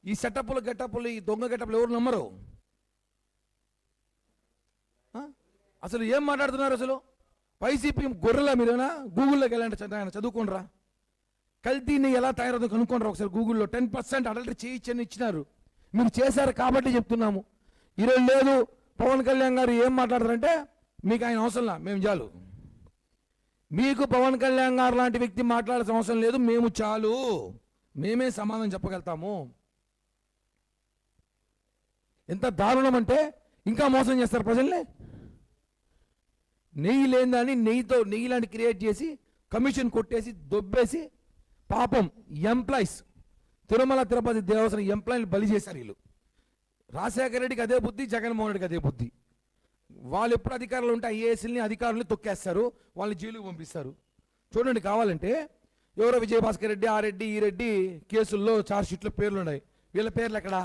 ఈ సెటప్లు గెటప్లు ఈ దొంగ గెటప్లు ఎవరు నమ్మరు. అసలు ఏం మాట్లాడుతున్నారు అసలు? వైసీపీ గొర్రెలా మీరేనా? గూగుల్లోకి వెళ్ళండి, చదువుకోండిరా. కల్తీని ఎలా తయారవుతుందో కనుక్కోండి ఒకసారి గూగుల్లో. 10% అడల్టరీ చేయించని ఇచ్చినారు, మీరు చేశారు కాబట్టి చెప్తున్నాము. ఈరోజు లేదు పవన్ కళ్యాణ్ గారు ఏం మాట్లాడతారంటే మీకు ఆయన అవసరంలా, మేము చాలు. మీకు పవన్ కళ్యాణ్ గారు లాంటి వ్యక్తి మాట్లాడాల్సిన అవసరం లేదు, మేము చాలు, మేమే సమాధానం చెప్పగలుగుతాము. ఎంత దారుణం అంటే ఇంకా మోసం చేస్తారు ప్రజల్ని. నెయ్యి లేదని నెయ్యి లాంటి క్రియేట్ చేసి కమిషన్ కొట్టేసి దొబ్బేసి పాపం ఎంప్లాయీస్, తిరుమల తిరుపతి దేవస్థానం ఎంప్లాయీలు బలి చేశారు వీళ్ళు. రాజశేఖర రెడ్డికి అదే బుద్ధి, జగన్మోహన్ రెడ్డికి అదే బుద్ధి. వాళ్ళు ఎప్పుడు అధికారులు ఉంటే ఐఏఎస్ని అధికారులని తొక్కేస్తారు, వాళ్ళని జైలుకు పంపిస్తారు. చూడండి, కావాలంటే ఎవరో విజయభాస్కర్ రెడ్డి, ఆ రెడ్డి, ఈ రెడ్డి కేసుల్లో ఛార్జ్ షీట్లో పేర్లు ఉన్నాయి, వీళ్ళ పేర్లు ఎక్కడా?